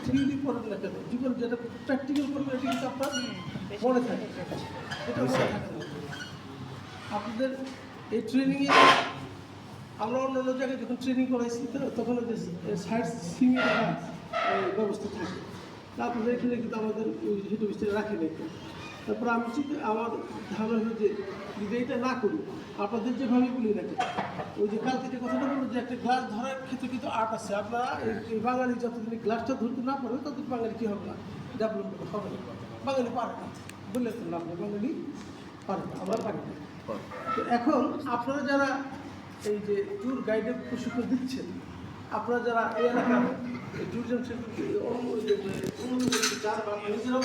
Theory পড়েন না কেন, জীবন যেটা প্র্যাকটিক্যাল করবেন এটা কিন্তু আপনার মনে থাকে, এটা মনে থাকে না। আপনাদের এই ট্রেনিংয়ে আমরা অন্যান্য জায়গায় যখন ট্রেনিং করাইছি তখন ওই যে সাইড সিংয়ের ব্যবস্থা থাকে, তারপরে এখানে কিন্তু আমাদের ওই হেড অফিসে রাখে না। তারপরে আমি আমার ধারণা হলো যে যদি এটা না করি, আপনাদের যেভাবে বলি রাখি, ওই যে কালকে যে কথাটা বললো যে একটা গ্লাস ধরার ক্ষেত্রে কিন্তু আর্ট আছে। আপনারা এই বাঙালি যতদিন গ্লাসটা ধরতে না পারবে ততদিন বাঙালি কী হবে না, ডেভেলপমেন্ট হবে না। বাঙালি পারে না বললে তো না, বাঙালি পারে না, আমরা পারি না। তো এখন আপনারা যারা এই যে ট্যুর গাইডের প্রশিক্ষণ দিচ্ছেন, আপনারা যারা এই এলাকার ট্যুরিজম সেক্টরকে উন্নত করতে চান বা নিজেরাও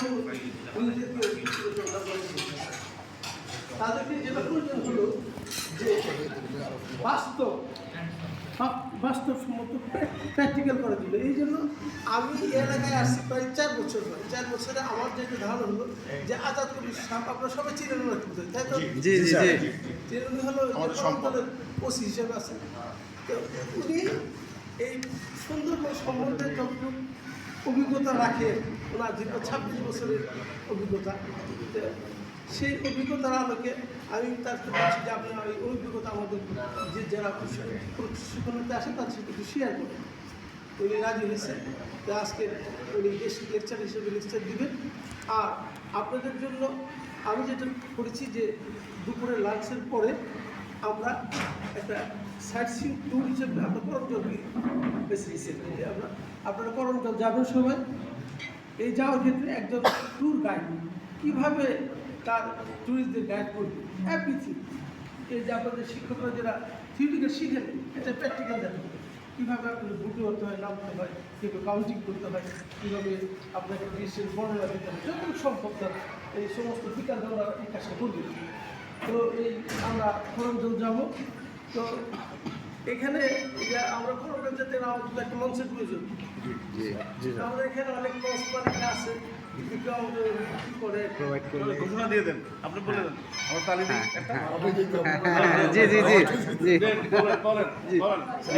তাদেরকে যেটা প্রয়োজন হলো যে বাস্তবসম্মত প্র্যাকটিক্যাল করে দিল। এই জন্য আমি এই এলাকায় আসছি প্রায় 4 বছর হয়। 4 বছরে আমার যেটা ধারণা হলো যে আজাদ কবির সাহেব, আপনারা সবাই চিনেন রাখতে, তাই তো? জি জি জি। চিনেন হলো আমাদের ওসি হিসেবে আছেন। তো উনি এই সুন্দরবন সম্বন্ধে যতটুকু অভিজ্ঞতা রাখে, ওনার দীর্ঘ 26 বছরের অভিজ্ঞতা, সেই অভিজ্ঞতার আলোকে আমি তাকে বলছি যে আপনি ওই অভিজ্ঞতা আমাদের যে যারা প্রশিক্ষণতে আসেন তার সাথে একটু শেয়ার করেন। উনি রাজি হয়েছে, তো আজকে উনি লেকচার হিসেবে লেকচার দেবেন। আর আপনাদের জন্য আমি যেটা করেছি যে দুপুরে লাঞ্চের পরে আমরা একটা সাইট সিইং ট্যুর হিসেবে আমরা করমজল বেছে নিয়েছি। আপনারা করমজল যাবেন সবাই। এই যাওয়ার ক্ষেত্রে একজন ট্যুর গাইড কীভাবে তার ট্যুরিস্টদের গাইড করবে, এভরিথিং। এই যে আপনাদের শিক্ষকরা যারা থিওরিটিক্যাল শিখেন, এটা প্র্যাকটিক্যাল দেখেন, কীভাবে আপনার বুকে হতে হয়, নামতে হয়, কীভাবে কাউন্টিং করতে হয়, কীভাবে আপনাকে দৃশ্যের বর্ণনা দিতে হয়, যতটুকু সম্ভব তার এই সমস্ত বিকাশ আমরা এই কাজটা করবে। তো এই আমরা করমজল যাব। তো এখানে আমরা করমজল যেতে আমাদের একটা লঞ্চের প্রয়োজন। আমাদের এখানে অনেক লঞ্চ মালিক আছে, ঘোষণা দিয়ে দেন, আপনি বলে দেন আমার তালিম একটা। জি জি জি জি।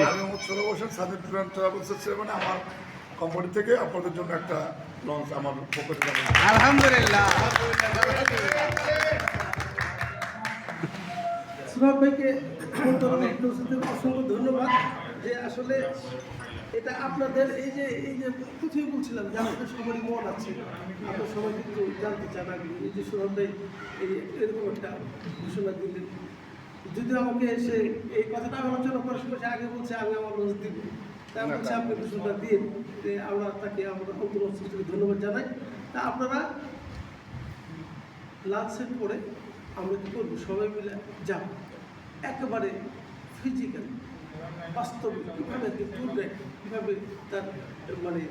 আমি 16 বছর স্বাধীন ট্রাভেলস মানে আমার কোম্পানি থেকে আপনাদের জন্য একটা লঞ্চ আমার পকেটে যাবে। আলহামদুলিল্লাহ। সুরাব ভাইকে অসংখ্য ধন্যবাদ যে আসলে এটা আপনাদের এই যে কোথায় বলছিলাম যে আপনাদের সবারই মন আছে, আপনার সবাই কিন্তু জানতে চান আগে এই যে সুরাব ভাই এরকম একটা ঘোষণা দিলেন। যদি আমাকে এসে এই কথাটা আলোচনা করার সময় আগে বলছে আমি আমার লঞ্চ দিব, তাই বলছে আপনি ঘোষণা দিন, আমরা তাকে আমরা অন্তর থেকে ধন্যবাদ জানাই। তা আপনারা লাঞ্চের পরে আমরা কী করবো, সবাই মিলে যাব একেবারে ফিজিক্যাল বাস্তবে কীভাবে ট্যুর গাইড কীভাবে তার মানে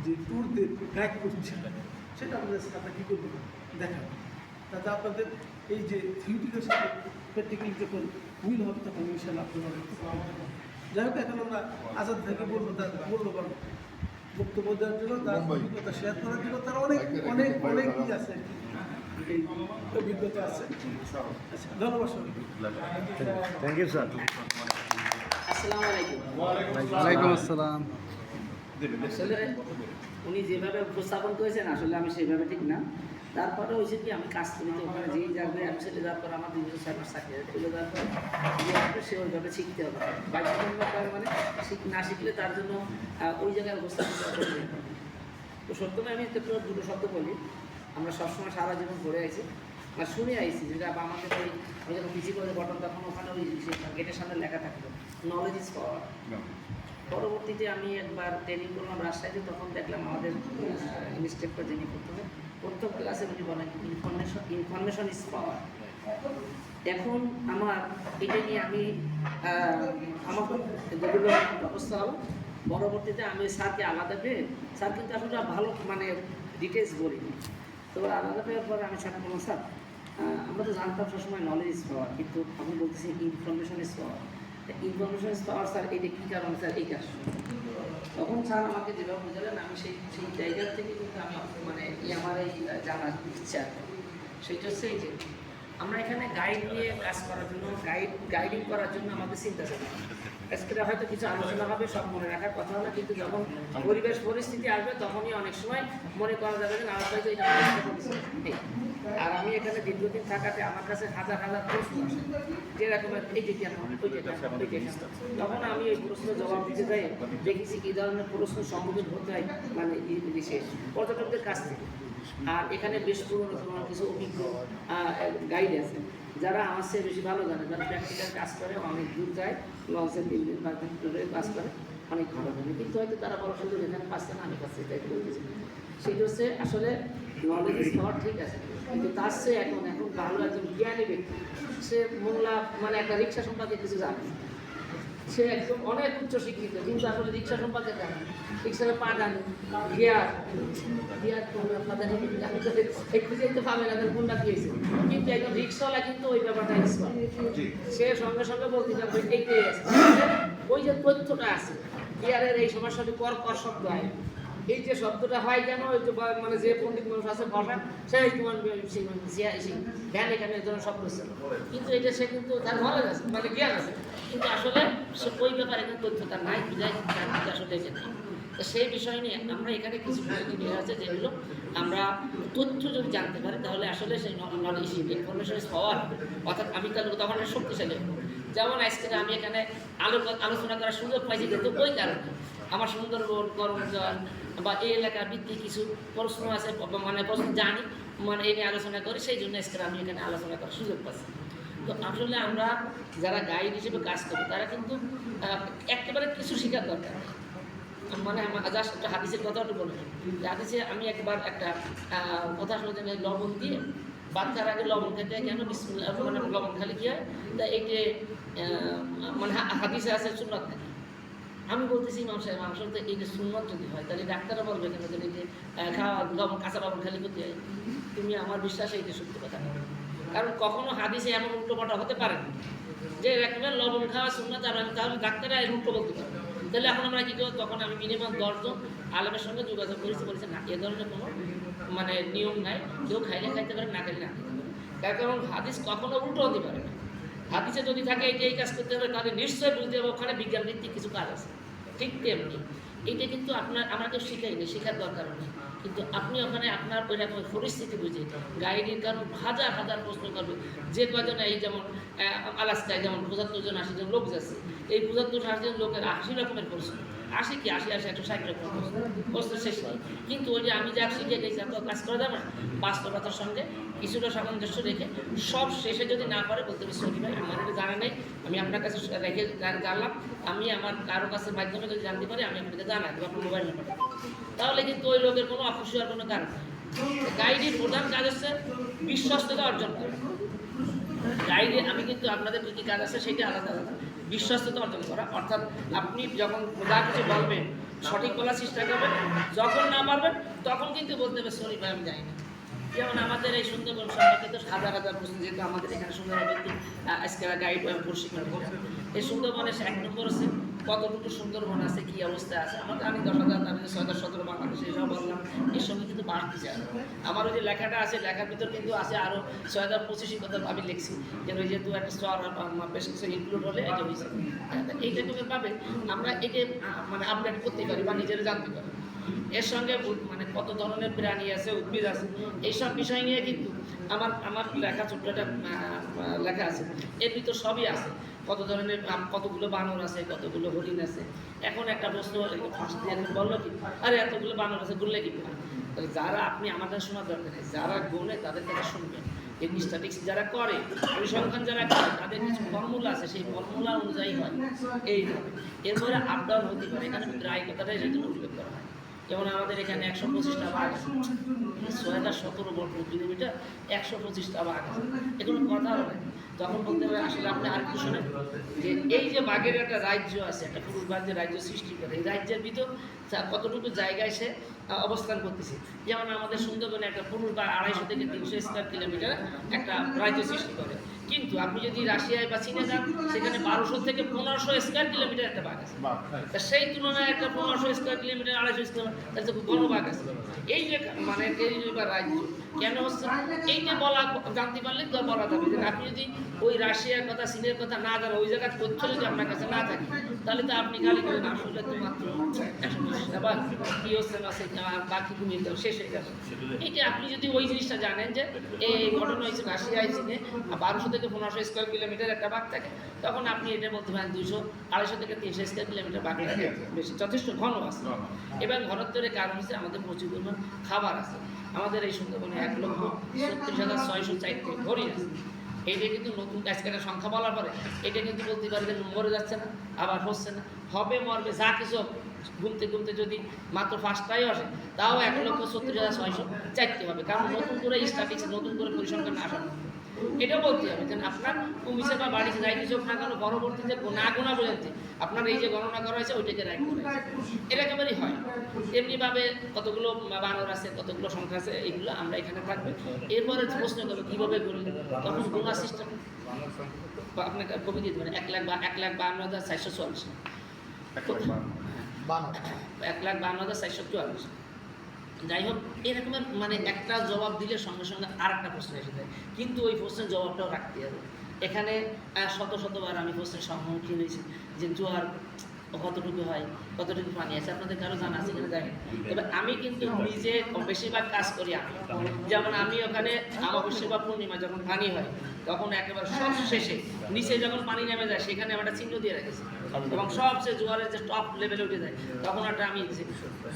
যে ট্যুরদের গাইড করছে সেটা আমাদের সাথে কী করবো দেখাবো। তাতে আপনাদের এই যে থিওরিটিক্যাল সাথে প্র্যাকটিক্যালি যখন মিল হবে তখন ইনশাল্লাহ আপনারা যাই হোক। এখন আমরা আজাদ থেকে বলবো তার মূল্যবান বক্তব্য দেওয়ার জন্য, তার অভিজ্ঞতা শেয়ার করার জন্য। তার অনেক অনেক অনেক ই আছে, এই অভিজ্ঞতা আছে। আচ্ছা, ধন্যবাদ সবাইকে। Thank you sir. আসসালামু আলাইকুম। ওয়ালাইকুম আসসালাম। আসলে উনি যেভাবে উপস্থাপন করেছেন আসলে আমি সেইভাবে ঠিক না। তারপরে হয়েছে কি আমি কাজ করি, তো ওখানে যেই যাবে আমি সেটা যাওয়ার পর আমার বিভিন্ন সার্ভিস চাকরি তুলে দেওয়ার পর যে আসবে সে ওইভাবে শিখতে হবে। বাইরে মানে না শিখলে তার জন্য ওই জায়গায় উপস্থাপন করা করবে। তো সত্যমে আমি দুটো শব্দ বলি, আমরা সবসময় সারা জীবন পড়ে আছি আর শুনে আইছি, যেটা আমাদের ওই যখন পিজি করে বটন তখন ওখানে ওই গেটের সামনে লেখা থাকতো নলেজ ইজ পাওয়ার। পরবর্তীতে আমি একবার ট্রেনিং করলাম রাজশাহীতে, তখন দেখলাম আমাদের ইনস্ট্রাক্টর যিনি করতেন প্রত্যেক ক্লাসে উনি বলেন ইনফরমেশন ইজ পাওয়ার। এখন আমার এটা নিয়ে আমি আমার যেগুলো ব্যবস্থা হলো, পরবর্তীতে আমি স্যারকে আলাদা পেয়ে, স্যার কিন্তু আসলে ভালো মানে ডিটেলস বলিনি, তো আলাদা পেয়ে পরে আমি স্যার বললাম স্যার আমরা তো জানতাম সবসময় নলেজ ইজ পাওয়ার, কিন্তু আমি বলতেছি information is power. Information is power sir, এইটা কী কারণ স্যার এই কাজ। তখন স্যার আমাকে যেভাবে বোঝালেন আমি সেই জায়গা থেকে কিন্তু আমি মানে আমার এই জানার ইচ্ছা, সেটা হচ্ছে এই যে আমরা এখানে গাইড নিয়ে কাজ করার জন্য গাইডিং করার জন্য আমাদের চিন্তা ছিল। আজকে হয়তো কিছু আলোচনা হবে, সব মনে রাখার কথা হবে, কিন্তু যখন পরিবেশ পরিস্থিতি আসবে তখনই অনেক সময় মনে করা যাবে যে না হয়তো এটা নেই। আর আমি এখানে দীর্ঘদিন থাকাতে আমার কাছে হাজার হাজার প্রশ্ন আসে, যেরকম এই যে কেন, ওই যে কেন, ওই যে কেন। তখন আমি এই প্রশ্ন জবাব দিতে যাই, দেখেছি কী ধরনের প্রশ্ন সম্মুখীন হতে হয়, মানে বিশেষ পর্যটকদের কাছ থেকে। আর এখানে বেশ পুরনো কিছু অভিজ্ঞ গাইড আছে, যারা আমার চেয়ে বেশি ভালো জানে, যারা প্র্যাকটিক্যাল কাজ করে, অনেক দূর যায়, লঞ্চে 3 দিন 5 দিন ধরে কাজ করে, অনেক ভালো জানে। কিন্তু হয়তো তারা বড় সুযোগ এখানে পাচ্ছে না, আমি কাছে এটাই বলতেছি। সেটা হচ্ছে আসলে নলেজ ইজ নট, ঠিক আছে, কিন্তু তার চেয়ে এখন ভালো একজন জ্ঞানী ব্যক্তি, সে মোংলা মানে একটা রিক্সা সম্পর্কে কিছু জানে, সে একদম অনেক উচ্চ শিক্ষিত, কিন্তু আসলে রিক্সা সম্পর্কে জানে, রিক্সার পা জানে, গিয়ার খুঁজে দিতে পাবে না, কোনটা দিয়েছে। কিন্তু একজন রিক্সাওয়ালা কিন্তু ওই ব্যাপারটা এক্সপার্ট, সে সঙ্গে সঙ্গে বলতে চাবে এইটাই আছে। ওই যে তথ্যটা আছে, গিয়ারের এই সমস্যাটি কর কর শব্দ হয়, এই যে শব্দটা হয় কেন, ওই যে মানে যে পণ্ডিত মানুষ আছে বসা, সে তোমার ভ্যান এখানে এই ধরনের শব্দ হচ্ছে, কিন্তু এটা সে কিন্তু তার নলেজ আছে, মানে জ্ঞান আছে, কিন্তু আসলে সে ওই ব্যাপারে কিন্তু তথ্য তার নাই, বুঝায় আসলে এটা নেই। সেই বিষয় নিয়ে আমরা এখানে কিছু বিষয় নিয়ে আছে, যেগুলো আমরা তথ্য যদি জানতে পারি তাহলে আসলে সেই নলেজ ইনফরমেশন পাওয়ার, অর্থাৎ আমি তখন শক্তিশালী হব। যেমন আজকে আমি এখানে আলোচনা করার সুযোগ পাইছি, কিন্তু ওই কারণে আমার সুন্দরবন, করমজল বা এই এলাকার ভিত্তিক কিছু প্রশ্ন আছে, মানে প্রশ্ন জানি, মানে এই নিয়ে আলোচনা করি, সেই জন্য আজকে আমি এখানে আলোচনা করার সুযোগ পাচ্ছি। তো আসলে আমরা যারা গাইড হিসেবে কাজ করি তারা কিন্তু একেবারে কিছু শেখার দরকার, মানে জাস্ট একটা হাদিসের কথা একটু বলে। হাদিসে আমি একবার একটা কথা শুনে যে লবণ দিয়ে বাচ্চার আগে লবণ খেতে কেন বিসমিল্লাহ, মানে লবণ খালি কি হয়, তা এইটে মানে হাদিসে আছে সুন্নাত নাকি। আমি বলতেছি ইমাম সাহেব, আসলে তো এই যে সুন্নাত যদি হয় তাহলে ডাক্তাররা বলবে কেন যে এই যে খাওয়া লবণ, কাঁচা লবণ খালি করতে হয়। তুমি আমার বিশ্বাসে এইটা সত্যি কথা, কারণ কখনো হাদিসে এমন উল্টোপাল্টা হতে পারে না যে একেবারে লবণ খাওয়া সুন্নাত, আর তাহলে ডাক্তাররা এর উল্টো বলতে পারে। তাহলে এখন আমরা কী করবো, তখন আমি মিনিমাম 10 জন আলেমের সঙ্গে যোগাযোগ করেছি, বলেছে না এ ধরনের কোনো মানে নিয়ম নাই, কেউ খাইলে খাইতে পারে, না খাইলে না খাইতে পারে। তার কারণ হাদিস কখনো উল্টো হতে পারে না। হাদিসে যদি থাকে এইটা এই কাজ করতে হবে, তাহলে নিশ্চয়ই বুঝতে হবে ওখানে বিজ্ঞান ভিত্তিক কিছু কাজ আছে। ঠিক তেমনি এইটা কিন্তু আমাকে শেখাইনি, শেখার দরকার নেই, কিন্তু আপনি ওখানে আপনার ওই রকম পরিস্থিতি বুঝে গাইডের কারণ হাজার হাজার প্রশ্ন করবে। যে কজন এই যেমন আলাস্কায় যেমন 75 জন 80 জন লোক যাচ্ছে, এই 75-80 জন লোকের 80 রকমের প্রশ্ন, 80 কি 80 160 রকমের প্রশ্ন শেষ নেই। কিন্তু ওই যে আমি যা শিখে গেছি এত কাজ করা যাবে না, বাস্তবতার সঙ্গে কিছুটা সামঞ্জস্য রেখে সব শেষে যদি না পারে বলতে হবে সরি ভাই, আমার এটা জানা নেই, আমি আপনার কাছে রেখে জানলাম, আমি আমার কারো কাছের মাধ্যমে যদি জানতে পারি আমি আপনাকে জানাই দেবো, আপনার মোবাইল নাম্বারটা। তাহলে কিন্তু ওই লোকের কোনো অখুশি হওয়ার কোনো কারণ নেই। গাইডের প্রধান কাজ হচ্ছে বিশ্বস্ততা অর্জন করা। গাইডে আমি কিন্তু আপনাদের কী কী কাজ আছে সেটা আলাদা আলাদা। বিশ্বস্ততা অর্জন করা অর্থাৎ আপনি যখন যা কিছু বলবেন সঠিক বলার চেষ্টা করবেন, যখন না পারবেন তখন কিন্তু বলতে হবে সরি ভাই আমি জানি না। যেমন আমাদের এই সুন্দরবন সম্পর্কে তো হাজার হাজার প্রশ্ন, যেহেতু আমাদের এখানে সুন্দরবন ভিত্তিক আজকে গাইড প্রশিক্ষণ করে। এই সুন্দরবনে 1 নম্বর আছে কতটুকু সুন্দরবন আছে, কী অবস্থা আছে। আমাদের আমি 10,000, আমি 6,017 বাংলাদেশে এসব বললাম, এর সঙ্গে কিন্তু বাড়তি যায়। আমার ওই যে লেখাটা আছে, লেখার ভিতর কিন্তু আছে আরও 6,025 কথা আমি লিখছি, যেন ওই যেহেতু একটা স্তর বেশ কিছু ইনক্লুড হলে এটা হয়েছে। এইটা তুমি পাবে, আমরা একে মানে আপডেট করতে পারি বা নিজেরা জানতে পারি। এর সঙ্গে মানে কত ধরনের প্রাণী আছে, উদ্ভিদ আছে, এইসব বিষয় নিয়ে কিন্তু আমার লেখা ছোট্ট একটা লেখা আছে, এর ভিতর সবই আছে। কত ধরনের কতগুলো বানর আছে, কতগুলো হরিণ আছে। এখন একটা প্রশ্ন ফার্স্ট দিয়ে বললো কি, আরে এতগুলো বানর আছে, গুনলে কি করে? তাহলে যারা আপনি আমাদের শোনার দরকার নেই, যারা গুনে তাদের কাছে শুনবেন। এই স্ট্যাটিক্স যারা করে, পরিসংখ্যান যারা করে, তাদের কিছু ফর্মুলা আছে, সেই ফর্মুলা অনুযায়ী হয় এইভাবে। এরপরে আপ ডাউন হতে পারে, এখানে প্রায় কথাটাই সেই জন্য উল্লেখ করা হয়। যেমন আমাদের এখানে 125টা বাঘ আছে, 6,017 বর্গ কিলোমিটার, 125টা বাঘ আছে, এগুলো কথা হবে। তখন বলতে হবে আসলে আপনি আর কি শোনেন যে এই যে বাঘের একটা রাজ্য আছে, একটা পুরুষ বাঘ যে রাজ্য সৃষ্টি করে, এই রাজ্যের ভিতর কতটুকু জায়গায় সে অবস্থান করতেছে। যেমন আমাদের সুন্দরবনে একটা পুরুষ বা 250 থেকে 300 স্কোয়ার কিলোমিটার একটা রাজ্য সৃষ্টি করে, কিন্তু আপনি যদি রাশিয়ায় বা চীনে যান সেখানে 1200 থেকে 1500 স্কোয়ার কিলোমিটার একটা বাঘ আছে। তা সেই তুলনায় একটা 1500 স্কোয়ার কিলোমিটার 250 স্কোয়ার তার তো বড় বাঘ আছে। এই যে মানে টেরিটরি বা রাজ্য কেন হচ্ছে এইটা বলা জানতে পারলে তো বলা যাবে যে আপনি যদি ওই রাশিয়ার কথা চীনের কথা না জানেন, ওই জায়গার তথ্য যদি আপনার কাছে না থাকে তাহলে তো আপনি খালি বলেন আসলে তো মাত্র 125টা বাঘ কি হচ্ছে না সে বাকি কুমির দাও শেষ হয়ে গেল। এইটা আপনি যদি ওই জিনিসটা জানেন যে এই ঘটনা হয়েছে রাশিয়ায় চীনে 1200 থেকে 1500 স্কোয়ার কিলোমিটার একটা বাঘ থাকে, তখন আপনি এটা বলতে পারেন 200, 250 থেকে 300 স্কোয়ার কিলোমিটার বাঘ থাকে, বেশি যথেষ্ট ঘন আছে। এবং ঘনত্বের কারণ হচ্ছে আমাদের প্রচুর পরিমাণ খাবার আছে। আমাদের এই সুন্দরবনে 1,36,604 হরিণ আছে। এইটা কিন্তু নতুন আজকের সংখ্যা বলার পরে এটা কিন্তু বলতে পারে যে মরে যাচ্ছে না, আবার হচ্ছে না, হবে মরবে যা কিছু ঘুমতে ঘুমতে যদি মাত্র ফার্স্টটাই আসে তাও 1,36,604 হবে, কারণ নতুন করে স্ট্যাটিস্টিক্স নতুন করে পরিসংখ্যান না আসানো। এটাও বলতে হবে যে আপনার কমিশন বা বাড়িতে যাই কিছু না কেন পরবর্তীতে না গোনা পর্যন্ত আপনার এই যে গণনা করা হয়েছে ওইটাকে রাইট করা হয়েছে, এটা একেবারেই হয়। এমনিভাবে কতগুলো বানর আছে, কতগুলো সংখ্যা আছে, এগুলো আমরা এখানে থাকবে। এরপরে প্রশ্ন করবো কীভাবে করলে, তখন গোনা সিস্টেম আপনাকে কবি দিতে পারে 1,52,444, 1,52,444। যাই হোক, এরকমের মানে একটা জবাব দিলে সঙ্গে সঙ্গে আর একটা প্রশ্ন এসে যায়, কিন্তু ওই প্রশ্নের জবাবটাও রাখতে হবে। এখানে শতবার আমি প্রশ্নের সম্মুখীন হয়েছি যে জোয়ার কতটুকু হয়, কতটুকু পানি আছে, আপনাদের কারো জানা আছে কিনা জানি। এবার আমি কিন্তু নিজে বেশিরভাগ কাজ করি আমি, যেমন আমি ওখানে অমাবস্যা বা পূর্ণিমা যখন পানি হয় তখন একেবারে সব শেষে নিচে যখন পানি নেমে যায় সেখানে আমি একটা চিহ্ন দিয়ে রেখেছি, এবং সবচেয়ে জোয়ারের যে টপ লেভেলে উঠে যায় তখন একটা আমি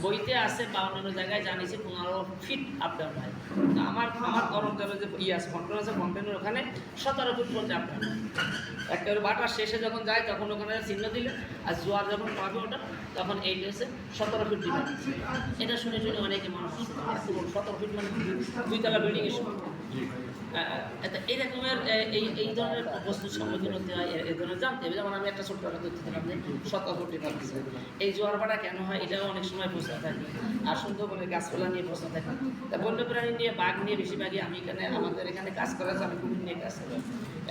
বইতে আসে বা অন্যান্য জায়গায় জানিয়েছি 15 ফিট আপ ডাউন হয়। তো আমার গরম জলের যে আছে কন্টেনার আছে, কন্টেনার ওখানে 17 ফুট পর্যন্ত আপ ডাউন হয়। একেবারে বাটার শেষে যখন যায় তখন ওখানে চিহ্ন দিলে, আর জোয়ার যখন পাবে ওটা তখন এইটা হচ্ছে 17 ফিট দিবে। এটা শুনে অনেকে মানুষ 17 ফিট মানে 2 তলা বিল্ডিংয়ের সমান। এই রকমের এই ধরনের বস্তুর সম্মুখীন হতে হয়, এই ধরনের জানতে হবে। যেমন আমি একটা ছোট্ট একটা তথ্য দিলাম যে 17 ফুট পাচ্ছি। এই জোয়ার ভাটা কেন হয় এটাও অনেক সময় প্রশ্ন থাকে, আর সুন্দরবনের গাছপালা নিয়ে প্রশ্ন থাকে। তা বন্যপ্রাণী নিয়ে বাঘ নিয়ে বেশিরভাগই আমি এখানে আমাদের এখানে কাজ করা আছে, আমি কুমির নিয়ে কাজ করি।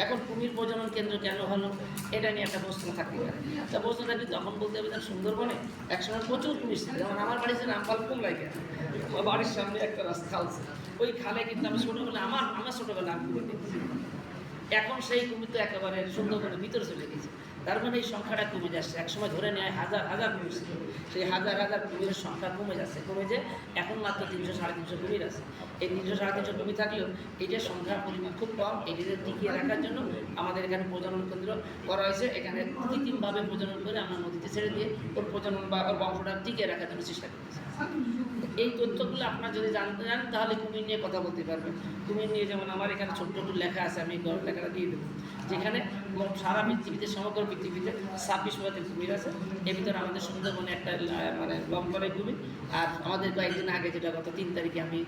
এখন কুমির প্রজনন কেন্দ্র কেন হলো এটা নিয়ে একটা প্রশ্ন থাকতে পারে। তা প্রশ্ন থাকলে তখন বলতে হবে যে সুন্দরবনে একসময় প্রচুর কুমির ছিল। যেমন আমার বাড়ি ছিল রামপাল কুমলাইকে, আমার বাড়ির সামনে একটা রাস্তা খাল ছিল, ওই খালে কিন্তু আমি ছোটোবেলা আমার ছোটোবেলা আমি কুমির দেখেছি। এখন সেই কুমির তো একেবারে সুন্দরবনের ভিতরে চলে গেছে, তার মানে এই সংখ্যাটা কমে যাচ্ছে। একসময় ধরে নেয় হাজার হাজার কুমির ছিল, সেই হাজার কুমিরের সংখ্যা কমে যাচ্ছে, কমে যে এখন মাত্র 300-350 কুমির আছে। এই 300-350 কুমির থাকলেও এটার সংখ্যার পরিমাণ খুব কম। এটিদের টিকিয়ে রাখার জন্য আমাদের এখানে প্রজনন কেন্দ্র করা হয়েছে। এখানে কৃত্রিমভাবে প্রজনন করে আমরা নদীতে ছেড়ে দিয়ে ওর প্রজনন বা ওর বংশটা টিকিয়ে রাখার জন্য চেষ্টা করতেছি। এই তথ্যগুলো আপনার যদি জানতে চান তাহলে কুমির নিয়ে কথা বলতে পারবেন। কুমির নিয়ে যেমন আমার এখানে ছোট্ট একটু লেখা আছে, আমি লেখাটা দিয়ে দেবো, যেখানে সারা পৃথিবীতে সমগ্র পৃথিবীতে 26 প্রজাতির কুমির আছে। এর ভিতরে আমাদের সুন্দরবনে একটা মানে লম্বরের কুমির। আর আমাদের কয়েকদিন আগে যেটা গত 3 তারিখে আমি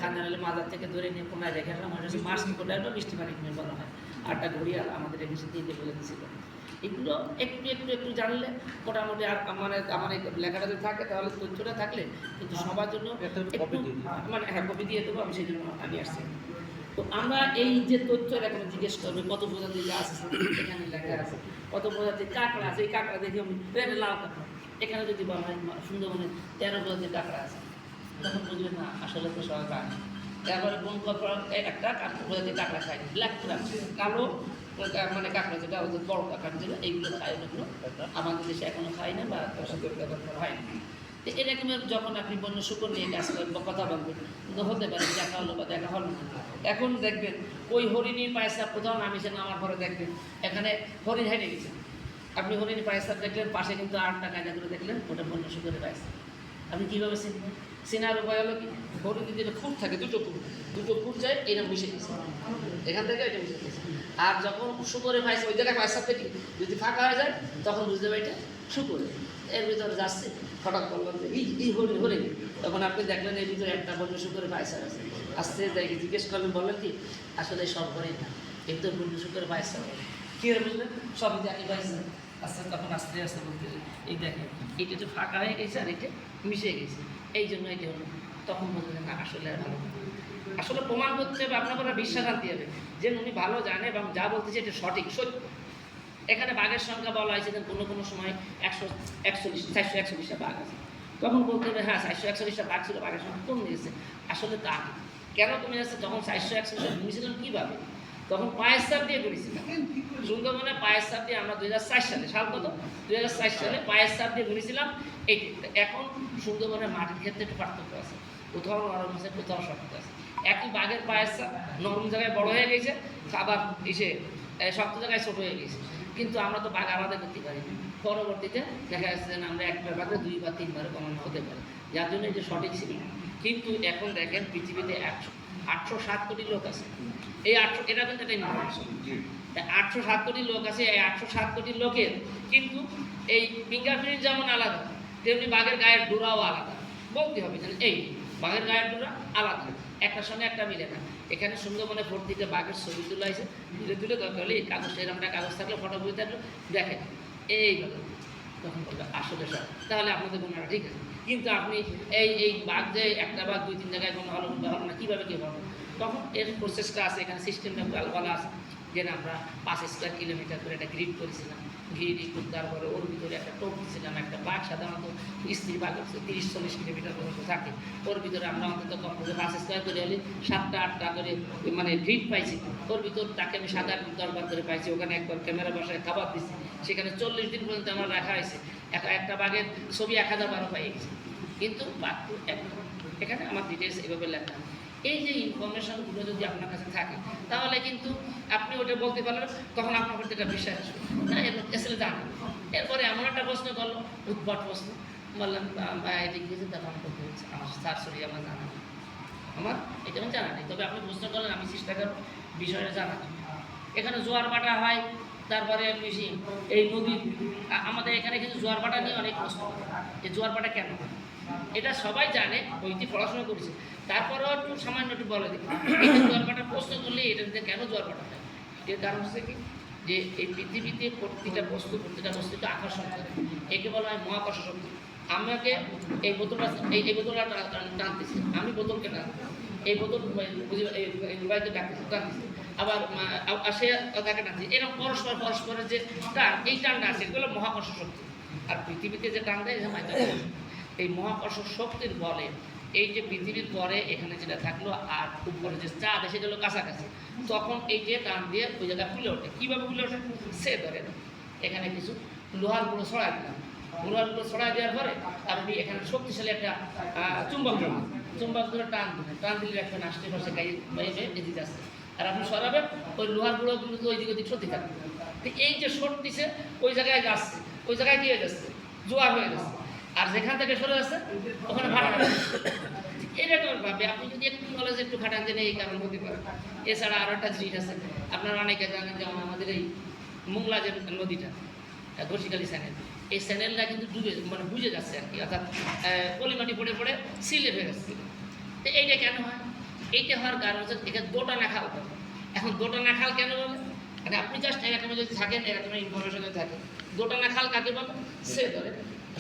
খান্নারালে মাজার থেকে ধরে নিয়ে কোনায় রেখে আসলাম, ওটা হচ্ছে মাছ কোটাটা মিষ্টি পানি কুমির বলা হয়। 8টা ঘড়িয়াল আমাদের এখানে দিয়ে বলে দিয়েছিল। এগুলো একটু জানলে মোটামুটি আর মানে আমার এই লেখাটা যদি থাকে তাহলে তথ্যটা থাকলে কিন্তু সবার জন্য মানে কপি দিয়ে দেবো, আমি সেই জন্য আমি আসছি। তো আমরা এই যে তথ্য এখন জিজ্ঞেস করবে কত প্রজাতির গাছ আছে, এখানে লেখা আছে কত প্রজাতির কাঁকড়া আছে। এই কাঁকড়া দেখি আমি লাল কাঁকড়া, এখানে যদি বলা হয় সুন্দরবনে 13 প্রজাতির কাঁকড়া আছে, তখন বুঝবেন না আসলে তো সবাই কাঁকড়া। তারপরে কোন একটা প্রজাতির কাঁকড়া খায়, ব্ল্যাক ক্রাব, কালো মানে কাঁকড়া যেটা ওদের বড় কাঁকড়া যেটা, এইগুলো খায়, ওগুলো আমাদের দেশে এখনও খায় না বা ব্যবহার করা হয় না। তো এরকমের যখন আপনি বন্য শুকর নিয়ে কাজ করবেন বা কথা বলবেন, কিন্তু হতে পারে দেখা হলো বা দেখা হলো না। এখন দেখবেন ওই হরিণীর পায়সাপ কোথাও নামিয়েছেন, আমার পরে দেখবেন এখানে হরিণ হেরে গেছে। আপনি হরিণী পায়সাপ দেখলেন, পাশে কিন্তু 8টা কায়দা করে দেখলেন, ওটা বন্য শুকরের পায়সাপ। আপনি কীভাবে চিনবেন? চেনার উপায় হলো কি, হরিণী যেটা খুঁট থাকে, দুটো খুঁট যায়, এইরকম মিশে গেছে, এখান থেকে এটা মিশে গেছে। আর যখন শুকরে পাইছে ওই জায়গায় পায়সাপ থেকে যদি ফাঁকা হয়ে যায় তখন বুঝতে পারি এটা শুকরে। এর ভিতরে যাচ্ছে, হঠাৎ করলাম যে এই হরিণ, তখন আপনি দেখলেন এর ভিতরে একটা বন্য শুকরে পায়সাপ আছে। আস্তে যাই জিজ্ঞেস করলেন, বললেন কি আসলে সব হরিণ না, এই তো বন্য শুকরে পায়সাপ। কী হয়ে বুঝলেন? সবই একই পায়সাপ। আস্তে তখন আস্তে আস্তে বলতে এই দেখেন এটা তো ফাঁকা হয়ে গেছে আর এটা মিশে গেছে, এই জন্য এটা হলো। তখন বললেন না আসলে আর ভালো না। আসলে প্রমাণ করতে হবে, আপনার বিশ্বাস আনতে হবে যে উনি ভালো জানে এবং যা বলতেছে এটা সঠিক সত্য। এখানে বাঘের সংখ্যা বলা হয়েছে যে কোনো সময় 441টা বাঘ আছে, তখন বলতে হবে হ্যাঁ 441টা বাঘ ছিল, বাঘের সংখ্যা কমে গেছে। আসলে তা না। কেন কমে যাচ্ছে? তখন 441টা গুনেছিলাম কীভাবে? তখন পায়ের চাপ দিয়ে গুনেছিলাম। সুন্দরবনে পায়ের চাপ দিয়ে আমরা 2004 সালে, সাল কত 2004 সালে পায়ের চাপ দিয়ে গুনেছিলাম। এই এখন সুন্দরবনের মাটির ক্ষেত্রে একটু পার্থক্য আছে, কোথাও নরম আছে কোথাও শক্ত আছে। একই বাঘের পায়ের চাপ নরম জায়গায় বড় হয়ে গেছে, আবার এসে শক্ত জায়গায় ছোট হয়ে গেছে। কিন্তু আমরা তো বাঘ আলাদা করতে পারি। পরবর্তীতে দেখা যাচ্ছে যে আমরা একবার বাঘে 2 বা 3 বার কমানো হতে পারে, যার জন্য এটা সঠিক ছিল। কিন্তু এখন দেখেন পৃথিবীতে 807 কোটি লোক আছে। এই 800 এটা কিন্তু একটা ইনফরমেশন, 807 কোটি লোক আছে। এই 807 কোটি লোকের কিন্তু এই ফিঙ্গারপ্রিন্ট যেমন আলাদা, তেমনি বাঘের গায়ের ডোরাও আলাদা। বলতে হবে যে এই বাঘের গায়ের ডোরা আলাদা, একটার সঙ্গে একটা মিলে না। এখানে সুন্দরবনে ভর্তিতে বাঘের ছবি তুলে আছে, তুলে দরকার হলে এই কাগজ, এরকমটা কাগজ থাকলে ফটো বই থাকলে দেখেন এইভাবে, তখন বলবে আসলে সব, তাহলে আপনাদের গুণাটা ঠিক আছে। কিন্তু আপনি এই বাঘ যে একটা বাঘ 2-3 জায়গায় কোনো হলো না, কীভাবে কী হবে? তখন এর প্রসেসটা আছে, এখানে সিস্টেমটা বলা আছে যে আমরা 5 স্কোয়ার কিলোমিটার করে একটা গ্রিড করেছিলাম। গ্রিড তারপরে ওর ভিতরে একটা টোপ দিয়েছিলাম। একটা বাঘ সাধারণত স্ত্রী বাঘ হচ্ছে 30-40 কিলোমিটার পর্যন্ত থাকে। ওর ভিতরে আমরা অন্তত কমপক্ষে 5 স্কোয়ার করে হলে 7টা-8টা করে মানে গ্রিড পাইছি। ওর ভিতর তাকে আমি 7-8 বার করে পাইছি। ওখানে একবার ক্যামেরা বসায় খাবার দিচ্ছি, সেখানে 40 দিন পর্যন্ত আমার রাখা হয়েছে। একটা বাঘের ছবি 1012 পাই গেছে, কিন্তু বাঘ এখানে আমার ডিটেলস এভাবে লেখা। এই যে ইনফরমেশনগুলো যদি আপনার কাছে থাকে তাহলে কিন্তু আপনি ওটা বলতে পারলেন, তখন আপনার প্রতি একটা বিশ্বাস আসবে না আসলে জানেন। এরপরে এমন একটা প্রশ্ন করলো, উদ্ভট প্রশ্ন, বললাম এটি গিয়েছে, তখন করতে হচ্ছে আমার সরি আমার জানা নেই, আমার এটা আমি জানা নেই। তবে আপনি প্রশ্ন করলেন, আমি চেষ্টা করব বিষয়টা জানার। এখানে জোয়ার ভাটা হয়, তারপরে বেশি এই নদী আমাদের এখানে কিন্তু জোয়ার ভাটা নিয়ে অনেক প্রশ্ন। এই জোয়ার ভাটা কেন হয় এটা সবাই জানে, বইটি পড়াশোনা করেছে, তারপরেও একটু সামান্য একটু বলে দিই। এই জোয়ার ভাটার প্রশ্ন করলে এটা কেন জোয়ার ভাটা হয়, এর কারণ হচ্ছে কি যে এই পৃথিবীতে প্রতিটা বস্তুকে আকর্ষণ করে, একে বলা হয় মহাকর্ষ শক্তি। আমাকে এই বোতলটা টানতেছি, আমি বোতলকে টানতেছি, এই বোতল মোবাইলকে টানতেছি, আবার সে তাকে টানছি, এরকম পরস্পরের যে টান, এই টানটা আছে এগুলো মহাকর্ষ শক্তি। আর পৃথিবীতে যে টান দেয় এই মহাকর্ষ শক্তির বলে এই যে পৃথিবীর পরে এখানে যেটা থাকলো আর উপরে যে চাঁদ সেটা হলো কাছাকাছি, তখন এই যে টান দিয়ে ওই জায়গায় ফুলে ওঠে। কীভাবে ফুলে ওঠে? সে ধরে এখানে কিছু লোহার গুঁড়ো ছড়াই দিলাম, লোহার গুঁড়ো ছড়াই দেওয়ার পরে আপনি এখানে শক্তিশালী একটা চুম্বক ধরে টান দিলে একটা আশেপাশে গায়ে এদিকে আসছে, আর আপনি সরাবেন ওই লোহার গুঁড়োগুলো তো ওই দিকে ওদিক সত্যি থাকবে। এই যে সরতিছে ওই জায়গায় যাচ্ছে, ওই জায়গায় কী হয়ে যাচ্ছে? জোয়ার হয়ে যাচ্ছে। আর যেখান থেকে সরে যাচ্ছে ওখানে ভাটা এরকমভাবে আপনি যদি একটু নলেজ একটু খাটান দেন এই কারণ হতে পারে। এছাড়া আরও একটা জিনিস আছে, আপনারা অনেকে জানেন যেমন আমাদের এই মোংলা যে নদীটা ঘষিখালি চ্যানেল, এই চ্যানেলটা কিন্তু বুঝে যাচ্ছে আর কি, অর্থাৎ পলিমাটি পড়ে পড়ে সিলেট হয়ে যাচ্ছে। তো এইটা কেন হয়? এইটা হওয়ার কারণ হচ্ছে এখানে দোটানা খাল। এখন দোটানা খাল কেন বলে? মানে আপনি জাস্ট এরকম যদি থাকেন, এরকম ইনফরমেশন যদি থাকে, দোটানা খাল কাকে বলে? সে ধরে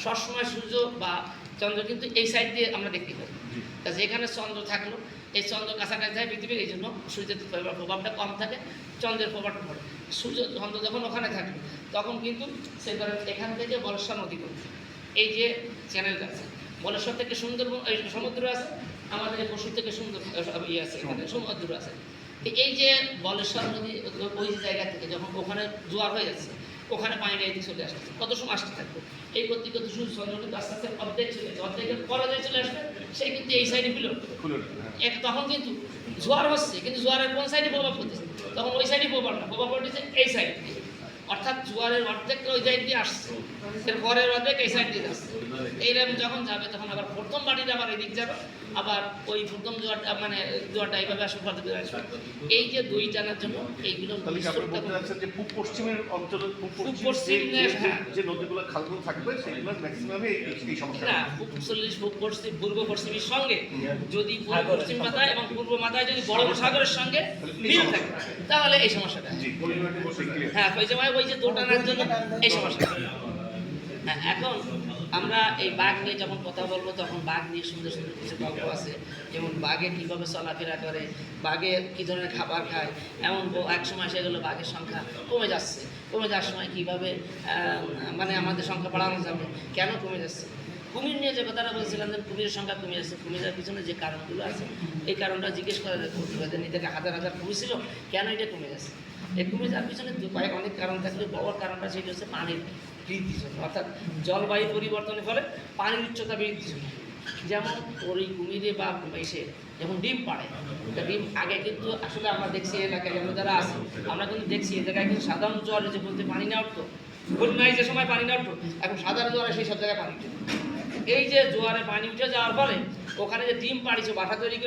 সবসময় সূর্য বা চন্দ্র কিন্তু এই সাইড দিয়ে আমরা দেখতে পাই। তা যেখানে চন্দ্র থাকলো, এই চন্দ্র কাছাকাছি যায় পৃথিবীর, এই জন্য সূর্যের প্রভাবটা কম থাকে, চন্দ্রের প্রভাবটা পড়ে। চন্দ্র যখন ওখানে থাকবে তখন কিন্তু সে এখান থেকে বলেশ্বর নদী করবে। এই যে চ্যানেলটা আছে, বলেশ্বর থেকে সুন্দরবন সমুদ্র আছে, আমাদের পশুর থেকে সুন্দর ইয়ে আছে, এখানে সমুদ্র আছে। এই যে বলেশ্বর নদী ওই জায়গা থেকে যখন ওখানে জোয়ার হয়ে যাচ্ছে, ওখানে পানিটা এদিকে চলে আসছে, কত সময় আসতে থাকবে? এই করতে করতে শুধু চন্দ্র কিন্তু আস্তে আস্তে অর্ধেক চলে যাচ্ছে, অর্ধেকের পরাজয় চলে আসবে, সে কিন্তু এই সাইডে ফুলে উঠবে। তখন কিন্তু জোয়ার হচ্ছে, কিন্তু জোয়ারের কোন সাইডে প্রভাব পড়তেছে? তখন ওই সাইডে প্রভাব না, প্রভাব পড়তেছে এই সাইড দিয়ে, অর্থাৎ জোয়ারের অর্ধেকটা ওই সাইড দিয়ে আসছে, এর পরের অর্ধেক এই সাইড দিয়ে যাচ্ছে। এইরকম যখন যাবে তখন আবার প্রথম বাড়ির আবার এদিক যাবে, আবার ওই প্রথম জোয়ারটা মানে জোয়ারটা এইভাবে আসবে, আসবে। এই যে দুই টানার জন্য এইগুলো তাহলে কি আপনি বলতে চাচ্ছেন যে পূব পশ্চিমের অঞ্চলের হ্যাঁ। যে নদীগুলো খালগুলো থাকবে সেগুলো ম্যাক্সিমামে এই সমস্যা না, পূর্ব পশ্চিমের সঙ্গে যদি পূর্ব পশ্চিম মাথায় এবং পূর্ব মাথায় যদি বঙ্গোপসাগরের সঙ্গে মিল থাকে তাহলে এই সমস্যাটা হয়। জি পরিমাণে বসে ক্লিয়ার হ্যাঁ, ওই যে দোটানার জন্য এই সমস্যাটা হয়। হ্যাঁ, এখন আমরা এই বাঘ নিয়ে যখন কথা বলবো তখন বাঘ নিয়ে সুন্দর সুন্দর কিছু গল্প আছে, যেমন বাঘে কীভাবে চলাফেরা করে, বাঘে কী ধরনের খাবার খায়, এমন এক সময় সেগুলো বাঘের সংখ্যা কমে যাচ্ছে, কমে যাওয়ার সময় কীভাবে মানে আমাদের সংখ্যা বাড়ানো যাবে, কেন কমে যাচ্ছে। কুমির নিয়ে যে কথাটা বলছিলাম যে কুমিরের সংখ্যা কমে যাচ্ছে, কমে যাওয়ার পিছনে যে কারণগুলো আছে এই কারণটা জিজ্ঞেস করা যায় প্রতিবেদন থেকে হাজার হাজার কুমির ছিল, কেন এটা কমে যাচ্ছে। এই কমে যাওয়ার পিছনে অনেক কারণ থাকলে বড় কারণটা সেটা হচ্ছে পানির বৃদ্ধির জন্য, অর্থাৎ জলবায়ু পরিবর্তনের ফলে পানির উচ্চতা বৃদ্ধির জন্য। যেমন ওই কুমিরে বা এসে যখন ডিম পাড়ে, তা ডিম আগে কিন্তু আসলে আমরা দেখছি এলাকায় আমরা যারা আছি আমরা কিন্তু দেখছি এই জায়গায় কিন্তু সাধারণ জোয়ারে যে বলতে পানি না উঠতো, বন্যায় যে সময় পানি না উঠতো, এখন সাধারণ জোয়ারে সেই সব জায়গায় পানি উঠে। এই যে জোয়ারে পানি উঠে যাওয়ার ফলে ওখানে যে ডিম পাড়িছে বাসা তৈরি